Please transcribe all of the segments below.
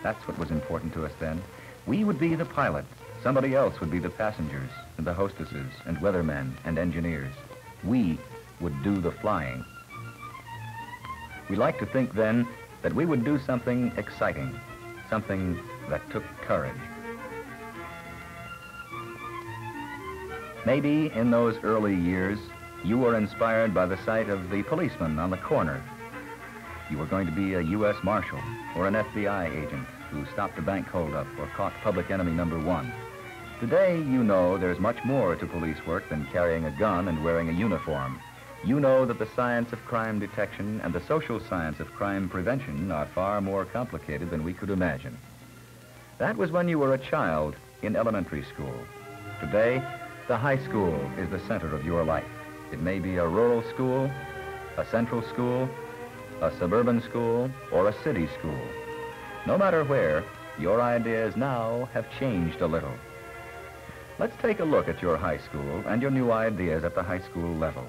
That's what was important to us then. We would be the pilot. Somebody else would be the passengers and the hostesses and weathermen and engineers. We would do the flying. We liked to think then that we would do something exciting, something that took courage. Maybe in those early years, you were inspired by the sight of the policeman on the corner. You were going to be a U.S. Marshal or an FBI agent who stopped a bank holdup or caught public enemy number one. Today, you know there's much more to police work than carrying a gun and wearing a uniform. You know that the science of crime detection and the social science of crime prevention are far more complicated than we could imagine. That was when you were a child in elementary school. Today, the high school is the center of your life. It may be a rural school, a central school, a suburban school, or a city school. No matter where, your ideas now have changed a little. Let's take a look at your high school and your new ideas at the high school level.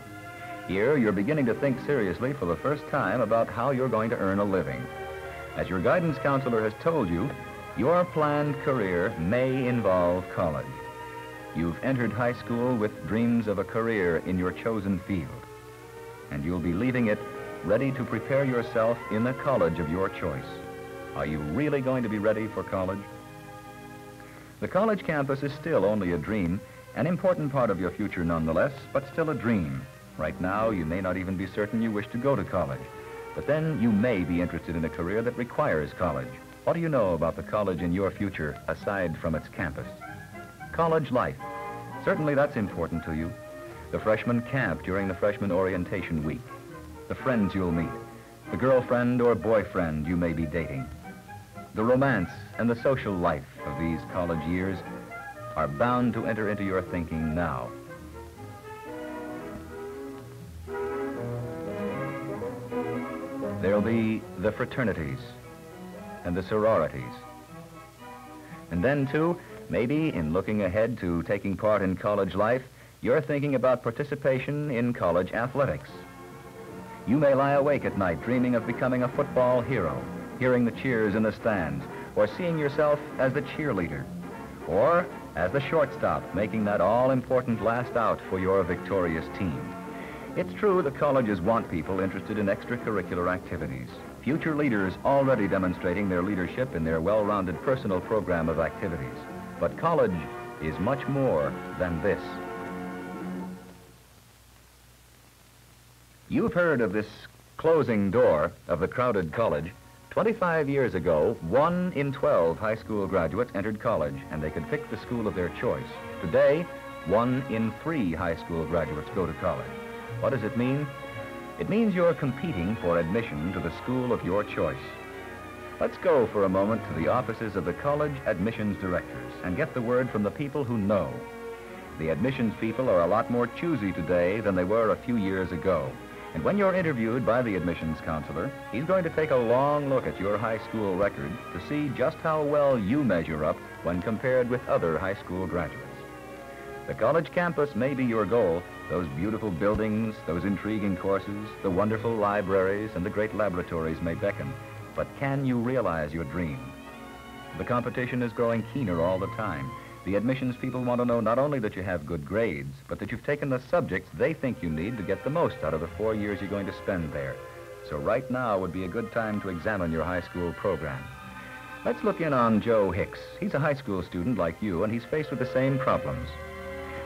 Here, you're beginning to think seriously for the first time about how you're going to earn a living. As your guidance counselor has told you, your planned career may involve college. You've entered high school with dreams of a career in your chosen field, and you'll be leaving it ready to prepare yourself in the college of your choice. Are you really going to be ready for college? The college campus is still only a dream, an important part of your future nonetheless, but still a dream. Right now, you may not even be certain you wish to go to college, but then you may be interested in a career that requires college. What do you know about the college in your future, aside from its campus? College life. Certainly that's important to you. The freshman camp during the freshman orientation week. The friends you'll meet. The girlfriend or boyfriend you may be dating. The romance and the social life of these college years are bound to enter into your thinking now. There'll be the fraternities and the sororities. And then, too, maybe in looking ahead to taking part in college life, you're thinking about participation in college athletics. You may lie awake at night dreaming of becoming a football hero, hearing the cheers in the stands, or seeing yourself as the cheerleader, or as the shortstop, making that all-important last out for your victorious team. It's true that colleges want people interested in extracurricular activities. Future leaders already demonstrating their leadership in their well-rounded personal program of activities. But college is much more than this. You've heard of this closing door of the crowded college. 25 years ago, 1 in 12 high school graduates entered college, and they could pick the school of their choice. Today, 1 in 3 high school graduates go to college. What does it mean? It means you're competing for admission to the school of your choice. Let's go for a moment to the offices of the college admissions directors and get the word from the people who know. The admissions people are a lot more choosy today than they were a few years ago. And when you're interviewed by the admissions counselor, he's going to take a long look at your high school record to see just how well you measure up when compared with other high school graduates. The college campus may be your goal, those beautiful buildings, those intriguing courses, the wonderful libraries, and the great laboratories may beckon. But can you realize your dream? The competition is growing keener all the time. The admissions people want to know not only that you have good grades, but that you've taken the subjects they think you need to get the most out of the 4 years you're going to spend there. So right now would be a good time to examine your high school program. Let's look in on Joe Hicks. He's a high school student like you, and he's faced with the same problems.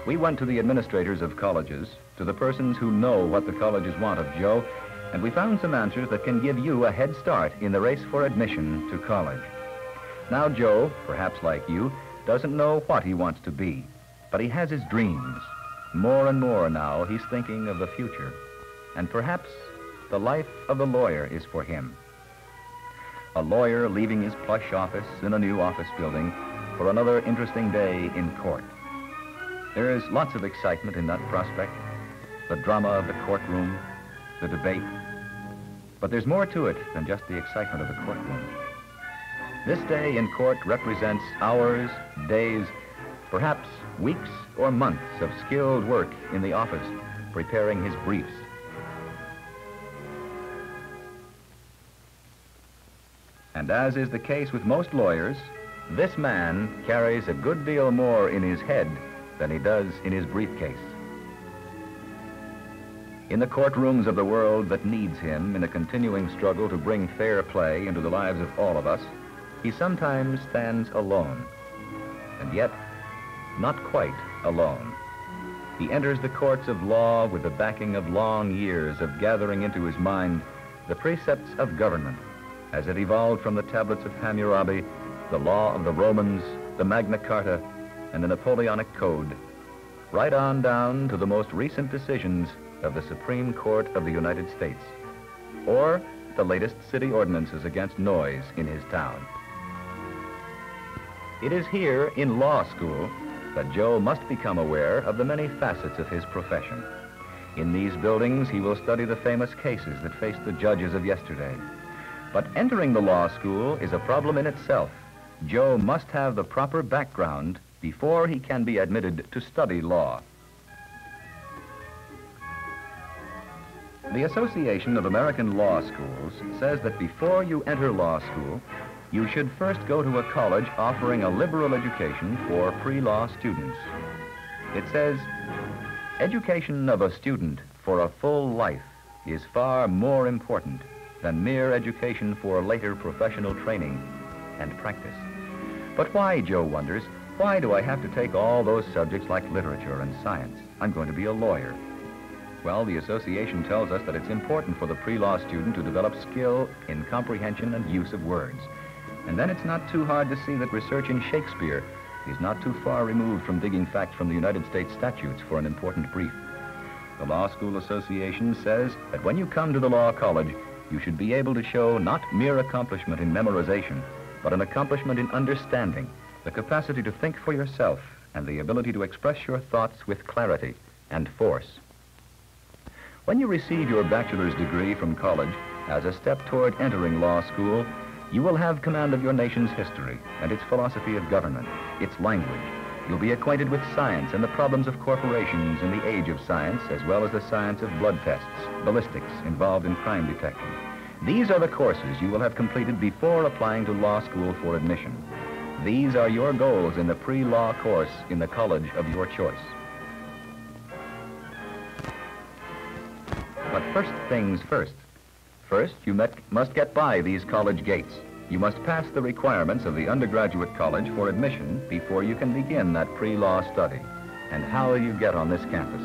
We went to the administrators of colleges, to the persons who know what the colleges want of Joe, and we found some answers that can give you a head start in the race for admission to college. Now Joe, perhaps like you, doesn't know what he wants to be, but he has his dreams. More and more now, he's thinking of the future, and perhaps the life of the lawyer is for him. A lawyer leaving his plush office in a new office building for another interesting day in court. There is lots of excitement in that prospect, the drama of the courtroom, the debate. But there's more to it than just the excitement of the courtroom. This day in court represents hours, days, perhaps weeks or months of skilled work in the office, preparing his briefs. And as is the case with most lawyers, this man carries a good deal more in his head than he does in his briefcase. In the courtrooms of the world that needs him in a continuing struggle to bring fair play into the lives of all of us, he sometimes stands alone, and yet not quite alone. He enters the courts of law with the backing of long years of gathering into his mind the precepts of government as it evolved from the tablets of Hammurabi, the law of the Romans, the Magna Carta, and the Napoleonic Code, right on down to the most recent decisions of the Supreme Court of the United States, or the latest city ordinances against noise in his town. It is here in law school that Joe must become aware of the many facets of his profession. In these buildings, he will study the famous cases that faced the judges of yesterday. But entering the law school is a problem in itself. Joe must have the proper background before he can be admitted to study law. The Association of American Law Schools says that before you enter law school, you should first go to a college offering a liberal education for pre-law students. It says, education of a student for a full life is far more important than mere education for later professional training and practice. But why, Joe wonders, why do I have to take all those subjects like literature and science? I'm going to be a lawyer. Well, the association tells us that it's important for the pre-law student to develop skill in comprehension and use of words. And then it's not too hard to see that research in Shakespeare is not too far removed from digging facts from the United States statutes for an important brief. The Law School Association says that when you come to the law college, you should be able to show not mere accomplishment in memorization, but an accomplishment in understanding, the capacity to think for yourself, and the ability to express your thoughts with clarity and force. When you receive your bachelor's degree from college, as a step toward entering law school, you will have command of your nation's history and its philosophy of government, its language. You'll be acquainted with science and the problems of corporations in the age of science, as well as the science of blood tests, ballistics involved in crime detection. These are the courses you will have completed before applying to law school for admission. These are your goals in the pre-law course in the college of your choice. But first things first. First, you must get by these college gates. You must pass the requirements of the undergraduate college for admission before you can begin that pre-law study. And how will you get on this campus?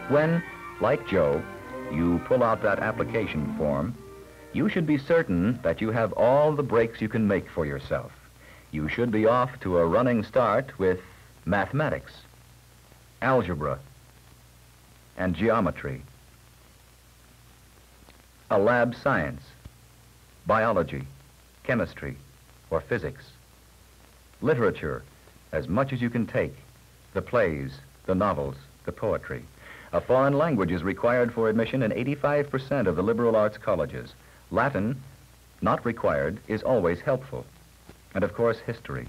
When, like Joe, you pull out that application form, you should be certain that you have all the breaks you can make for yourself. You should be off to a running start with mathematics, algebra, and geometry, a lab science, biology, chemistry, or physics, literature, as much as you can take, the plays, the novels, the poetry. A foreign language is required for admission in 85% of the liberal arts colleges. Latin, not required, is always helpful. And of course, history.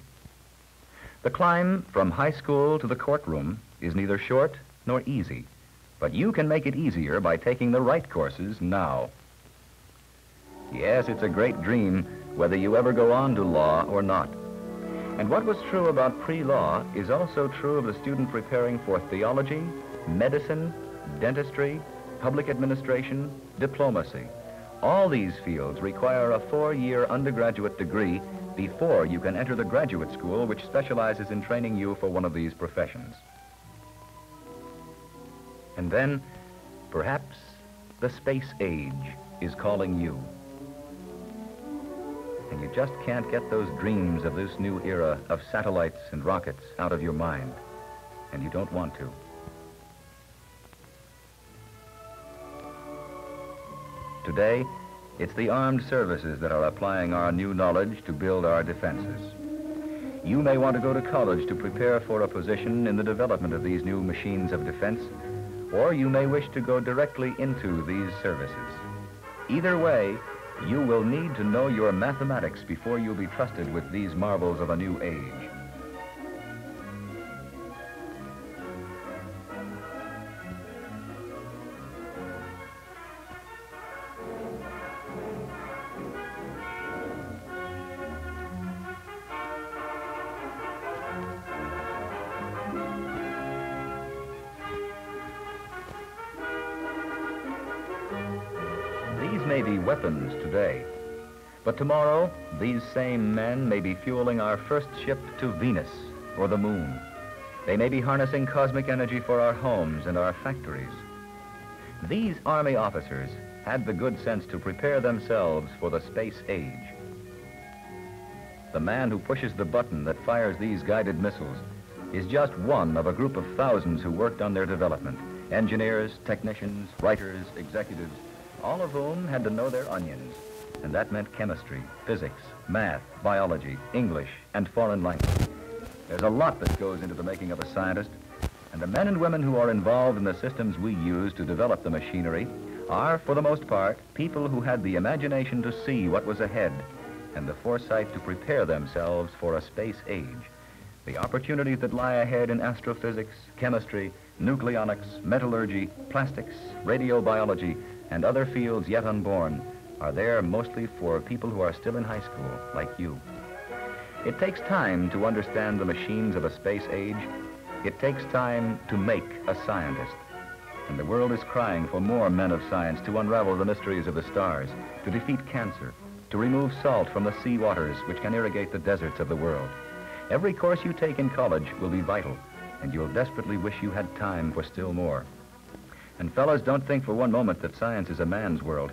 The climb from high school to the courtroom is neither short nor easy, but you can make it easier by taking the right courses now. Yes, it's a great dream whether you ever go on to law or not. And what was true about pre-law is also true of the student preparing for theology, medicine, dentistry, public administration, diplomacy. All these fields require a 4-year undergraduate degree before you can enter the graduate school, which specializes in training you for one of these professions. And then, perhaps, the space age is calling you. And you just can't get those dreams of this new era of satellites and rockets out of your mind. And you don't want to. Today, it's the armed services that are applying our new knowledge to build our defenses. You may want to go to college to prepare for a position in the development of these new machines of defense, or you may wish to go directly into these services. Either way, you will need to know your mathematics before you'll be trusted with these marvels of a new age. Navy weapons today. But tomorrow, these same men may be fueling our first ship to Venus or the moon. They may be harnessing cosmic energy for our homes and our factories. These Army officers had the good sense to prepare themselves for the space age. The man who pushes the button that fires these guided missiles is just one of a group of thousands who worked on their development. Engineers, technicians, writers, executives, all of whom had to know their onions. And that meant chemistry, physics, math, biology, English, and foreign language. There's a lot that goes into the making of a scientist, and the men and women who are involved in the systems we use to develop the machinery are, for the most part, people who had the imagination to see what was ahead and the foresight to prepare themselves for a space age. The opportunities that lie ahead in astrophysics, chemistry, nucleonics, metallurgy, plastics, radiobiology, and other fields yet unborn are there mostly for people who are still in high school, like you. It takes time to understand the machines of a space age. It takes time to make a scientist. And the world is crying for more men of science to unravel the mysteries of the stars, to defeat cancer, to remove salt from the sea waters which can irrigate the deserts of the world. Every course you take in college will be vital, and you'll desperately wish you had time for still more. And fellas, don't think for one moment that science is a man's world.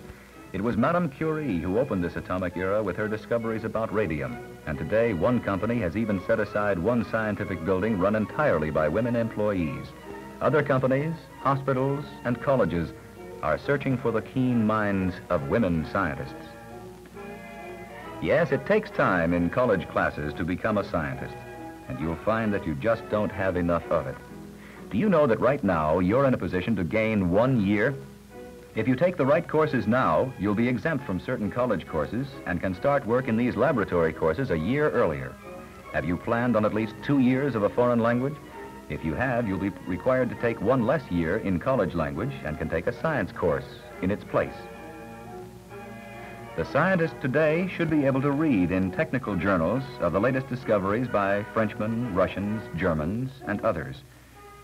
It was Madame Curie who opened this atomic era with her discoveries about radium. And today, one company has even set aside one scientific building run entirely by women employees. Other companies, hospitals, and colleges are searching for the keen minds of women scientists. Yes, it takes time in college classes to become a scientist, and you'll find that you just don't have enough of it. Do you know that right now you're in a position to gain 1 year? If you take the right courses now, you'll be exempt from certain college courses and can start work in these laboratory courses a year earlier. Have you planned on at least 2 years of a foreign language? If you have, you'll be required to take 1 less year in college language and can take a science course in its place. The scientist today should be able to read in technical journals of the latest discoveries by Frenchmen, Russians, Germans, and others.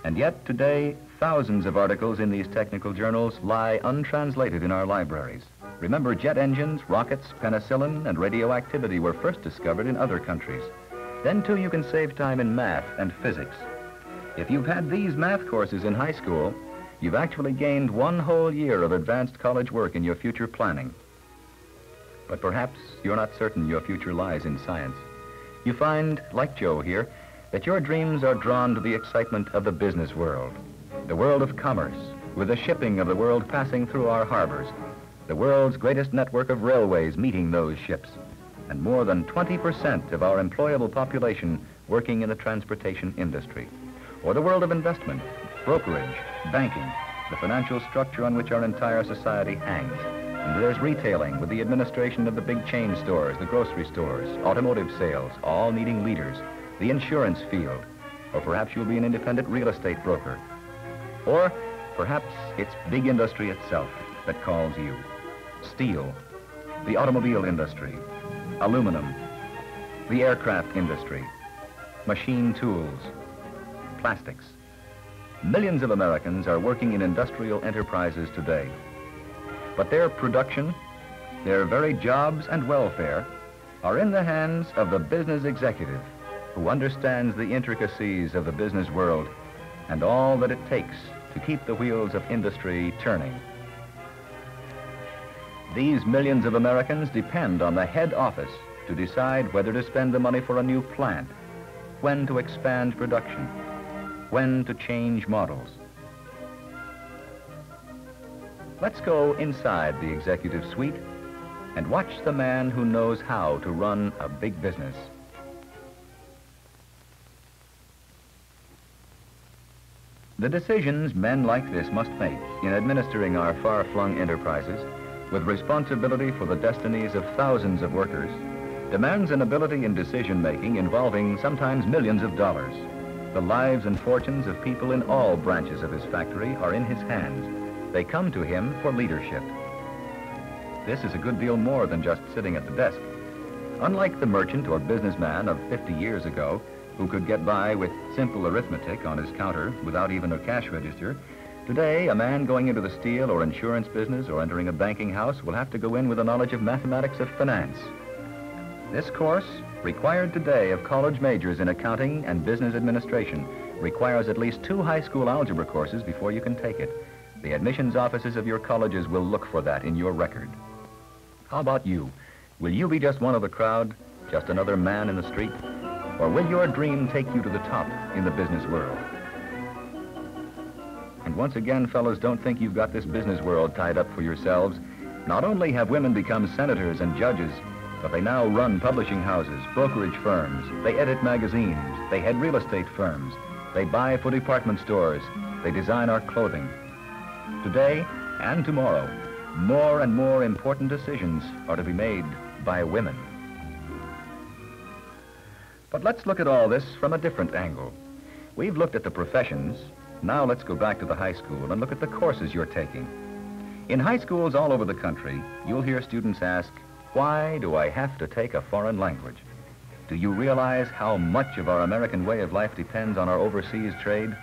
And yet today, thousands of articles in these technical journals lie untranslated in our libraries. Remember, jet engines, rockets, penicillin, and radioactivity were first discovered in other countries. Then, too, you can save time in math and physics. If you've had these math courses in high school, you've actually gained 1 whole year of advanced college work in your future planning. But perhaps you're not certain your future lies in science. You find, like Joe here, that your dreams are drawn to the excitement of the business world, the world of commerce, with the shipping of the world passing through our harbors, the world's greatest network of railways meeting those ships, and more than 20% of our employable population working in the transportation industry, or the world of investment, brokerage, banking, the financial structure on which our entire society hangs. And there's retailing with the administration of the big chain stores, the grocery stores, automotive sales, all needing leaders, the insurance field, or perhaps you'll be an independent real estate broker. Or perhaps it's big industry itself that calls you. Steel, the automobile industry, aluminum, the aircraft industry, machine tools, plastics. Millions of Americans are working in industrial enterprises today. But their production, their very jobs and welfare are in the hands of the business executive who understands the intricacies of the business world and all that it takes to keep the wheels of industry turning. These millions of Americans depend on the head office to decide whether to spend the money for a new plant, when to expand production, when to change models. Let's go inside the executive suite and watch the man who knows how to run a big business. The decisions men like this must make in administering our far-flung enterprises with responsibility for the destinies of thousands of workers demands an ability in decision-making involving sometimes millions of dollars. The lives and fortunes of people in all branches of his factory are in his hands. They come to him for leadership. This is a good deal more than just sitting at the desk. Unlike the merchant or businessman of 50 years ago, who could get by with simple arithmetic on his counter without even a cash register, Today, a man going into the steel or insurance business or entering a banking house will have to go in with a knowledge of mathematics of finance. This course, required today of college majors in accounting and business administration, requires at least 2 high school algebra courses before you can take it. The admissions offices of your colleges will look for that in your record. How about you? Will you be just one of the crowd, just another man in the street? Or will your dream take you to the top in the business world? And once again, fellas, don't think you've got this business world tied up for yourselves. Not only have women become senators and judges, but they now run publishing houses, brokerage firms, they edit magazines, they head real estate firms, they buy for department stores, they design our clothing. Today and tomorrow, more and more important decisions are to be made by women. But let's look at all this from a different angle. We've looked at the professions. Now let's go back to the high school and look at the courses you're taking. In high schools all over the country, you'll hear students ask, why do I have to take a foreign language? Do you realize how much of our American way of life depends on our overseas trade?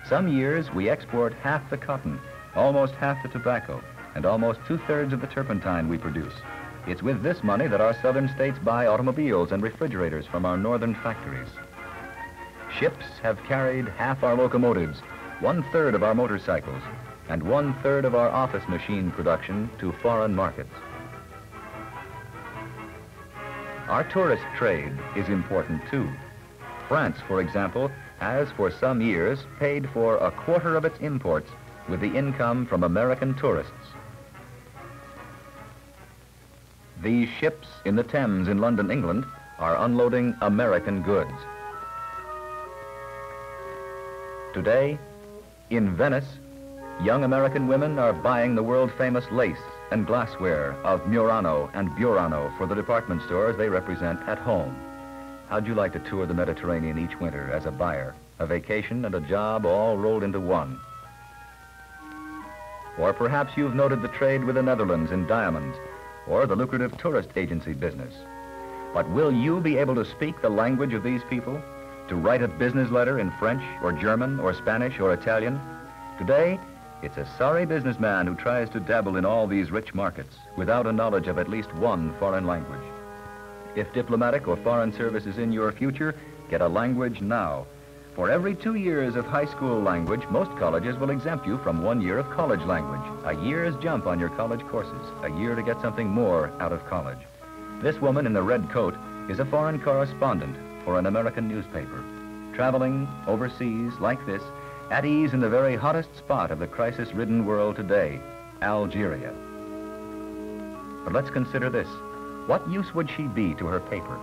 Some years we export half the cotton, almost half the tobacco, and almost 2/3 of the turpentine we produce. It's with this money that our southern states buy automobiles and refrigerators from our northern factories. Ships have carried half our locomotives, 1/3 of our motorcycles, and 1/3 of our office machine production to foreign markets. Our tourist trade is important too. France, for example, has for some years paid for 1/4 of its imports with the income from American tourists. These ships in the Thames in London, England, are unloading American goods. Today, in Venice, young American women are buying the world-famous lace and glassware of Murano and Burano for the department stores they represent at home. How'd you like to tour the Mediterranean each winter as a buyer, a vacation and a job all rolled into one? Or perhaps you've noted the trade with the Netherlands in diamonds, or the lucrative tourist agency business. But will you be able to speak the language of these people? To write a business letter in French or German or Spanish or Italian? Today, it's a sorry businessman who tries to dabble in all these rich markets without a knowledge of at least one foreign language. If diplomatic or foreign service is in your future, get a language now. For every 2 years of high school language, most colleges will exempt you from 1 year of college language. A year's jump on your college courses. A year to get something more out of college. This woman in the red coat is a foreign correspondent for an American newspaper, traveling overseas like this, at ease in the very hottest spot of the crisis-ridden world today, Algeria. But let's consider this. What use would she be to her paper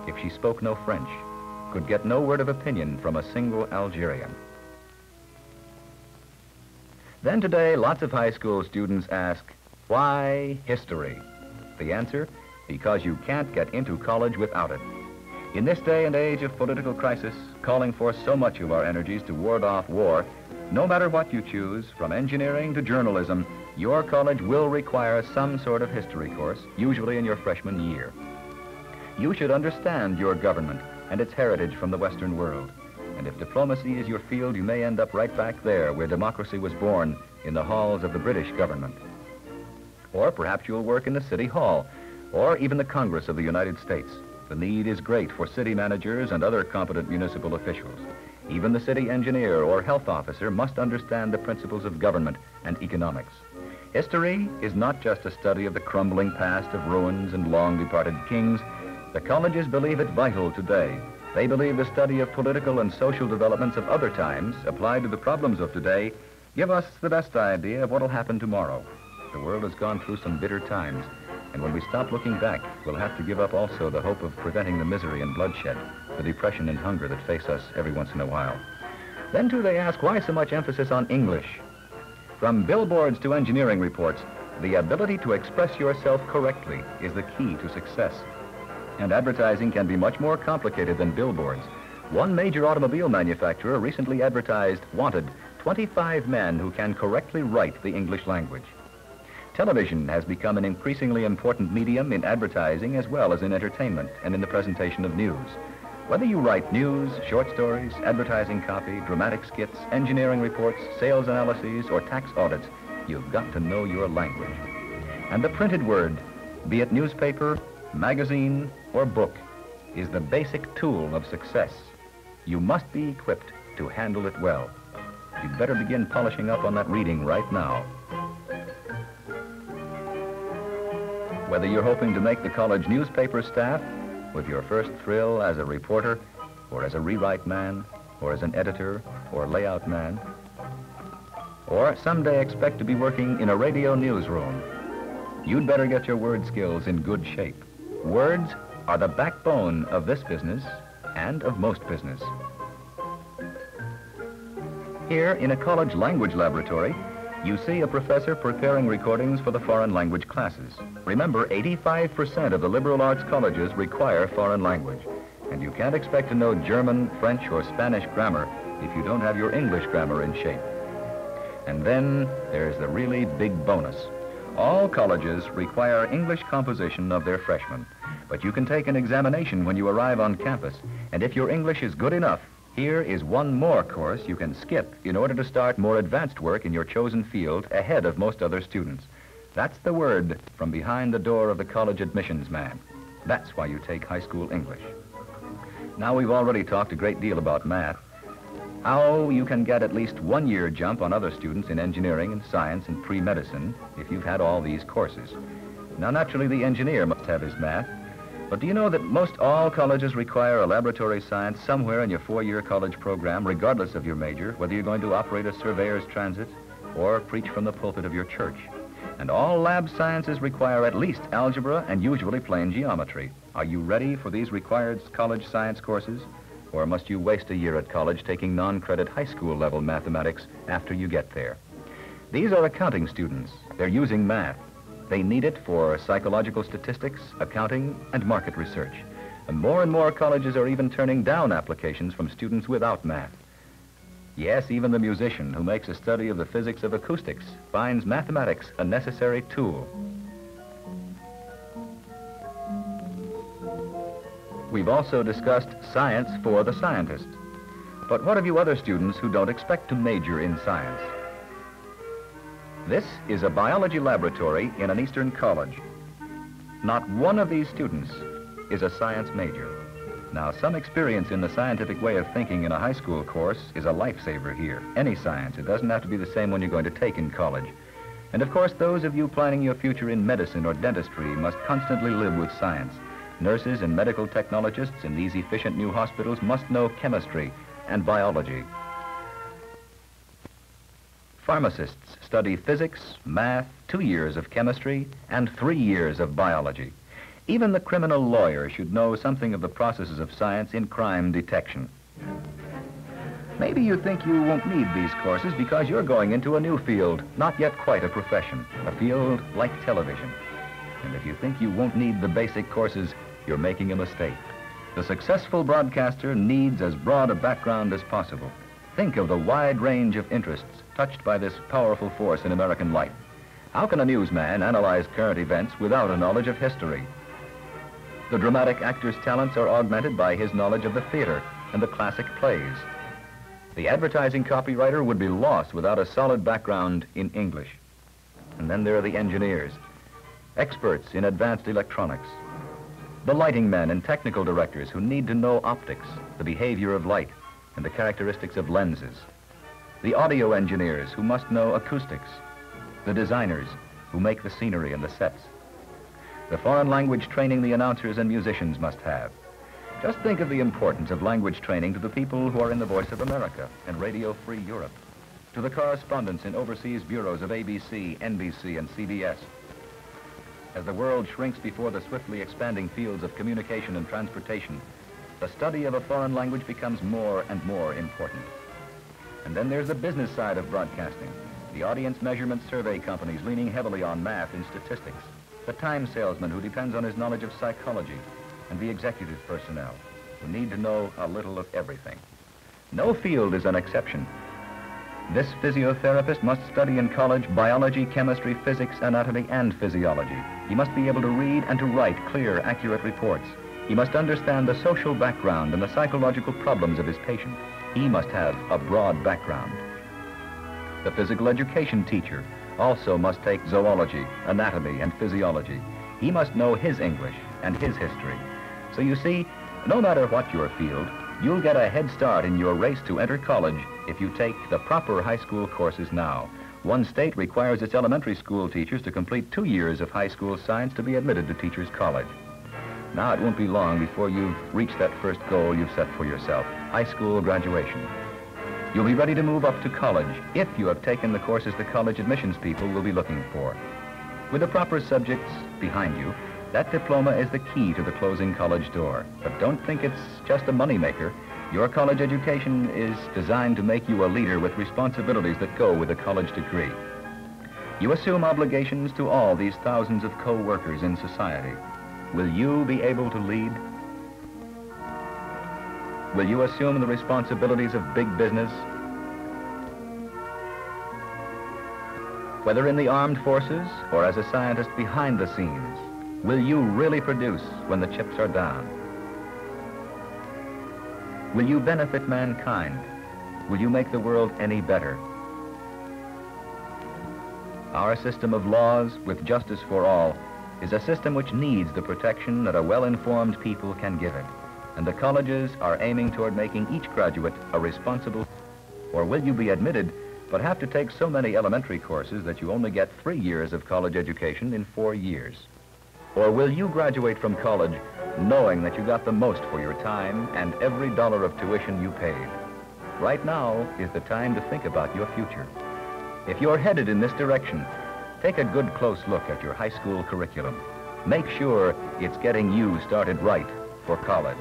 if she spoke no French, could get no word of opinion from a single Algerian? Then today, lots of high school students ask, why history? The answer, because you can't get into college without it. In this day and age of political crisis, calling for so much of our energies to ward off war, no matter what you choose, from engineering to journalism, your college will require some sort of history course, usually in your freshman year. You should understand your government and its heritage from the Western world. And if diplomacy is your field, you may end up right back there where democracy was born, in the halls of the British government. Or perhaps you'll work in the City Hall, or even the Congress of the United States. The need is great for city managers and other competent municipal officials. Even the city engineer or health officer must understand the principles of government and economics. History is not just a study of the crumbling past of ruins and long-departed kings. The colleges believe it vital today. They believe the study of political and social developments of other times, applied to the problems of today, give us the best idea of what will happen tomorrow. The world has gone through some bitter times, and when we stop looking back, we'll have to give up also the hope of preventing the misery and bloodshed, the depression and hunger that face us every once in a while. Then, too, they ask, why so much emphasis on English? From billboards to engineering reports, the ability to express yourself correctly is the key to success. And advertising can be much more complicated than billboards. One major automobile manufacturer recently advertised, wanted 25 men who can correctly write the English language. Television has become an increasingly important medium in advertising as well as in entertainment and in the presentation of news. Whether you write news, short stories, advertising copy, dramatic skits, engineering reports, sales analyses, or tax audits, you've got to know your language. And the printed word, be it newspaper, magazine, or book, is the basic tool of success. You must be equipped to handle it well. You'd better begin polishing up on that reading right now. Whether you're hoping to make the college newspaper staff, with your first thrill as a reporter, or as a rewrite man, or as an editor, or layout man, or someday expect to be working in a radio newsroom, you'd better get your word skills in good shape. Words are the backbone of this business and of most business. Here in a college language laboratory, you see a professor preparing recordings for the foreign language classes. Remember, 85% of the liberal arts colleges require foreign language, and you can't expect to know German, French, or Spanish grammar if you don't have your English grammar in shape. And then there's the really big bonus. All colleges require English composition of their freshmen, but you can take an examination when you arrive on campus, and if your English is good enough, here is one more course you can skip in order to start more advanced work in your chosen field ahead of most other students. That's the word from behind the door of the college admissions man. That's why you take high school English. Now, we've already talked a great deal about math, how you can get at least 1 year jump on other students in engineering and science and pre-medicine if you've had all these courses. Now, naturally, the engineer must have his math, but do you know that most all colleges require a laboratory science somewhere in your 4-year college program, regardless of your major, whether you're going to operate a surveyor's transit or preach from the pulpit of your church? And all lab sciences require at least algebra and usually plane geometry. Are you ready for these required college science courses? Or must you waste a year at college taking non-credit high school level mathematics after you get there? These are accounting students. They're using math. They need it for psychological statistics, accounting, and market research. And more colleges are even turning down applications from students without math. Yes, even the musician who makes a study of the physics of acoustics finds mathematics a necessary tool. We've also discussed science for the scientist. But what of you other students who don't expect to major in science? This is a biology laboratory in an Eastern college. Not one of these students is a science major. Now, some experience in the scientific way of thinking in a high school course is a lifesaver here. Any science. It doesn't have to be the same one you're going to take in college. And of course, those of you planning your future in medicine or dentistry must constantly live with science. Nurses and medical technologists in these efficient new hospitals must know chemistry and biology. Pharmacists study physics, math, 2 years of chemistry, and 3 years of biology. Even the criminal lawyer should know something of the processes of science in crime detection. Maybe you think you won't need these courses because you're going into a new field, not yet quite a profession, a field like television. And if you think you won't need the basic courses, you're making a mistake. The successful broadcaster needs as broad a background as possible. Think of the wide range of interests touched by this powerful force in American life. How can a newsman analyze current events without a knowledge of history? The dramatic actor's talents are augmented by his knowledge of the theater and the classic plays. The advertising copywriter would be lost without a solid background in English. And then there are the engineers, experts in advanced electronics. The lighting men and technical directors who need to know optics, the behavior of light, and the characteristics of lenses. The audio engineers who must know acoustics. The designers who make the scenery and the sets. The foreign language training the announcers and musicians must have. Just think of the importance of language training to the people who are in the Voice of America and Radio Free Europe, to the correspondents in overseas bureaus of ABC, NBC, and CBS. As the world shrinks before the swiftly expanding fields of communication and transportation, the study of a foreign language becomes more and more important. And then there's the business side of broadcasting. The audience measurement survey companies leaning heavily on math and statistics. The time salesman who depends on his knowledge of psychology. And the executive personnel who need to know a little of everything. No field is an exception. This physiotherapist must study in college biology, chemistry, physics, anatomy, and physiology. He must be able to read and to write clear, accurate reports. He must understand the social background and the psychological problems of his patient. He must have a broad background. The physical education teacher also must take zoology, anatomy, and physiology. He must know his English and his history. So you see, no matter what your field, you'll get a head start in your race to enter college if you take the proper high school courses now. One state requires its elementary school teachers to complete 2 years of high school science to be admitted to Teachers College. Now it won't be long before you've reached that first goal you've set for yourself, high school graduation. You'll be ready to move up to college if you have taken the courses the college admissions people will be looking for. With the proper subjects behind you, that diploma is the key to the closing college door. But don't think it's just a moneymaker. Your college education is designed to make you a leader with responsibilities that go with a college degree. You assume obligations to all these thousands of co-workers in society. Will you be able to lead? Will you assume the responsibilities of big business? Whether in the armed forces or as a scientist behind the scenes, will you really produce when the chips are down? Will you benefit mankind? Will you make the world any better? Our system of laws with justice for all is a system which needs the protection that a well-informed people can give it. And the colleges are aiming toward making each graduate a responsible. Or will you be admitted but have to take so many elementary courses that you only get 3 years of college education in 4 years? Or will you graduate from college knowing that you got the most for your time and every dollar of tuition you paid? Right now is the time to think about your future. If you're headed in this direction, take a good close look at your high school curriculum. Make sure it's getting you started right for college.